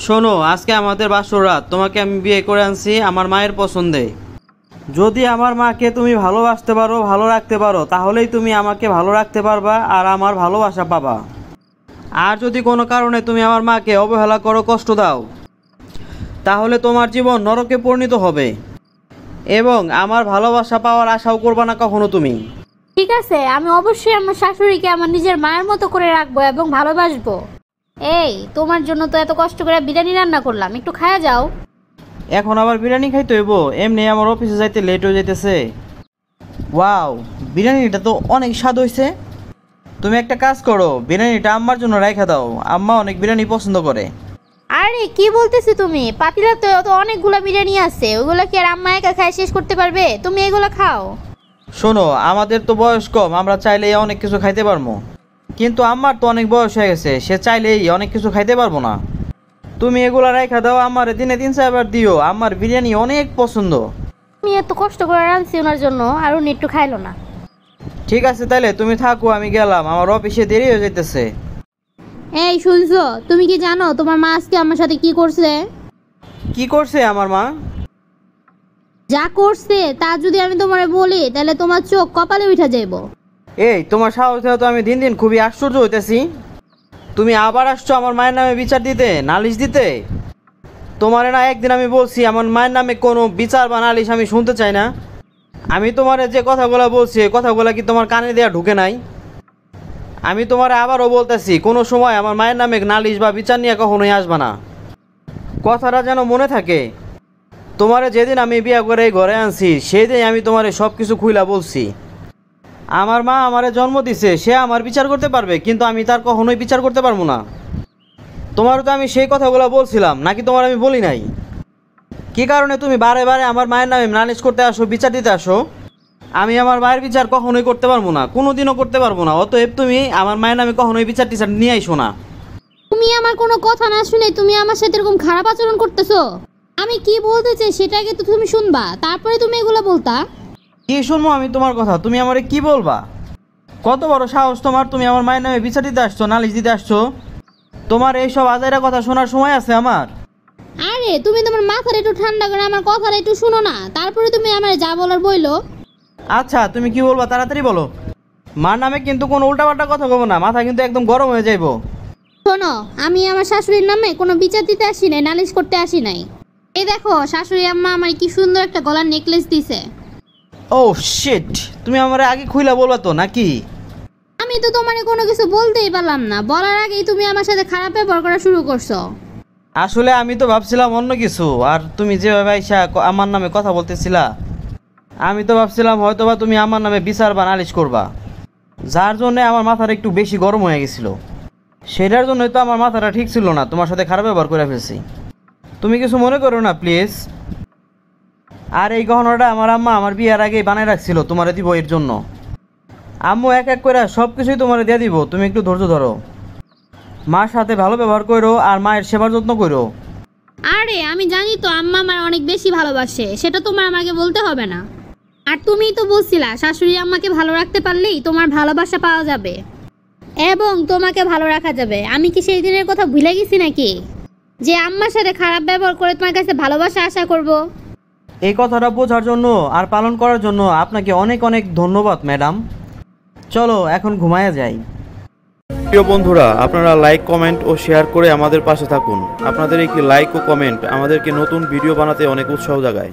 শোনো, আজকে আমাদের বাসর রাত। তোমাকে আমি বিয়ে করে আনছি আমার মায়ের পছন্দে। যদি আমার মাকে তুমি ভালোবাসতে পারো, ভালো রাখতে পারো, তাহলেই তুমি আমাকে ভালো রাখতে পারবা আর আমার ভালোবাসা পাবা। আর যদি কোনো কারণে তুমি আমার মাকে অবহেলা করো, কষ্ট দাও, তাহলে তোমার জীবন নরকে পরিণত হবে এবং আমার ভালোবাসা পাওয়ার আশাও করবা না কখনো তুমি। ঠিক আছে, আমি অবশ্যই আমার শাশুড়িকে আমার নিজের মায়ের মতো করে রাখবো এবং ভালোবাসবো। এই, তোমার জন্য তো এত কষ্ট করে বিরিয়ানি রান্না করলাম, একটু খায়া যাও। এখন আবার বিরিয়ানি খাইতে হইব? এমনি আমার অফিসে যাইতে লেট হয়ে যাইতেছে। ওয়াও, বিরিয়ানিটা তো অনেক স্বাদ হয়েছে। তুমি একটা কাজ করো, বিরিয়ানিটা আম্মার জন্য রাইখা দাও, আম্মা অনেক বিরিয়ানি পছন্দ করে। আরে কি বলতেছো তুমি? পাতিলা তো অনেকগুলো বিরিয়ানি আছে, ওগুলো কি আর আম্মা একা খায় শেষ করতে পারবে? তুমি এগুলো খাও। শোনো, আমাদের তো বয়স কম, আমরা চাইলেই অনেক কিছু খাইতে পারবো, কিন্তু আম্মার তো অনেক বয়স হয়ে গেছে, সে চাইলেই অনেক কিছু খাইতে পারবো না। তুমি এগুলা রাইখা দাও, আমার দিনে 3-4 বার দিও, আমার বিরিয়ানি অনেক পছন্দ। আমি এত কষ্ট করে রাঁধছি ওনার জন্য, আর উনি একটু খাইলো না। ঠিক আছে, তাইলে তুমি থাকো, আমি গেলাম, আমার অফিসে দেরি হয়ে যাইতেছে। এই শুনছো, তুমি কি জানো তোমার মা আজকে আমার সাথে কি করছে? কি করছে আমার মা? যা করছে তা যদি আমি তোমারে বলি তাহলে তোমার চোখ কপালে উঠে যাইব। এই, তোমার সাহস তো আমি দিন দিন খুবই আশ্চর্য হইতেছি। তুমি আবার আসছো আমার মায়ের নামে বিচার দিতে, নালিশ দিতে। তোমারে না একদিন আমি বলছি আমার মায়ের নামে কোনো বিচার বা নালিশ আমি শুনতে চাই না। আমি তোমারে যে কথাগুলো বলছি, কথাগুলো কি তোমার কানে দেওয়া ঢুকে নাই? আমি তোমারে আবারও বলতেছি, কোনো সময় আমার মায়ের নামে নালিশ বা বিচার নিয়ে কখনোই আসবা না। কথাটা যেন মনে থাকে। তোমারে যেদিন আমি বিয়ে করে এই ঘরে আনছি, সেই দিন আমি তোমারে সব কিছু খুইলা বলছি। আমার মা আমারে জন্ম দিছে, সে আমার বিচার করতে পারবে, কিন্তু আমি তার কখনোই বিচার করতে পারবো না। তোমারও তো আমি সেই কথাগুলো বলছিলাম নাকি? তোমার আমি বলি নাই? কি কারণে তুমি বারে বারে আমার মায়ের নামে নালিশ করতে আসো, বিচার দিতে আসো? আমি আমার মায়ের বিচার কখনোই করতে পারবো না, কোনোদিনও করতে পারবো না। অতএব তুমি আমার মায়ের নামে কখনোই বিচার টিচার নিয়ে আইসো না। তুমি আমার কোনো কথা না শুনে তুমি আমার সাথে এরকম খারাপ আচরণ করতেছো। আমি কি বলতে চাই সেটা আগে তো তুমি শুনবা, তারপরে তুমি এগুলো বলতা। কি শুনবো আমি তোমার কথা? তুমি আমারে কি বলবা? কত বড় সাহস তোমার? তুমি আমার মায়ের নামে বিচার দিতে আসছো, নালিশ দিতে আসছো? তোমার এইসব আজাইরা কথা শোনার সময় আছে আমার? আরে তুমি তোমার মাথাটা একটু ঠান্ডা করে আমার কথাটা একটু শুনো না, তারপরে তুমি আমার যা বলার বইলো। আচ্ছা, তুমি কি বলবা তাড়াতাড়ি বলো। মার নামে কিন্তু কোনো উল্টাপাল্টা কথা বলবো না, মাথা কিন্তু একদম গরম হয়ে যাইবো। শোনো, আমি আমার শাশুড়ির নামে কোনো বিচার দিতে আসি নাই, নালিশ করতে আসি নাই। এই দেখো, শাশুড়ি আম্মা আমার কি সুন্দর একটা গলার নেকলেস দিছে। ও শিট, তুমি আমারে আগে খুইলা বলবা তো নাকি? আমি তো তোমারে কোনো কিছু বলতেই পারলাম না, বলার আগেই তুমি আমার সাথে খারাপ ব্যবহার করা শুরু করছো। আসলে আমি তো ভাবছিলাম অন্য কিছু, আর তুমি যেভাবে আইসা আমার নামে কথা বলতেছিলা, আমি তো ভাবছিলাম হয়তোবা তুমি আমার নামে বিচার বা নালিশ করবা, যার জন্য আমার মাথাটা একটু বেশি গরম হয়ে গেছিল। সেটার জন্যই তো আমার মাথাটা ঠিক ছিল না, তোমার সাথে খারাপ ব্যবহার করে ফেলছি। তুমি কিছু মনে করো না প্লিজ। আর এই গহনাটা আমার আম্মা আমার বিয়ের আগেই বানায় রাখছিল তোমারে দিব এর জন্য। আম্মু এক এক করে সব কিছুই তোমারে দিয়ে দিব, তুমি একটু ধৈর্য ধরো। মার সাথে ভালো ব্যবহার করো আর মায়ের সেবার যত্ন করো। আরে আমি জানি তো আম্মা আমার অনেক বেশি ভালোবাসে, সেটা তোমার আমাকে বলতে হবে না। আর তুমিই তো বলছিলা শাশুড়ি আম্মাকে ভালো রাখতে পারলেই তোমার ভালোবাসা পাওয়া যাবে এবং তোমাকে ভালো রাখা যাবে। আমি কি সেই দিনের কথা ভুলে গেছি নাকি, যে আম্মার সাথে খারাপ ব্যবহার করে তোমার কাছে ভালোবাসা আশা করব? এই কথাটা বোঝার জন্য আর পালন করার জন্য আপনাকে অনেক অনেক ধন্যবাদ ম্যাডাম। চলো এখন ঘুমায়া যাই। প্রিয় বন্ধুরা, আপনারা লাইক, কমেন্ট ও শেয়ার করে আমাদের পাশে থাকুন। আপনাদের একটি লাইক ও কমেন্ট আমাদেরকে নতুন ভিডিও বানাতে অনেক উৎসাহ জাগায়।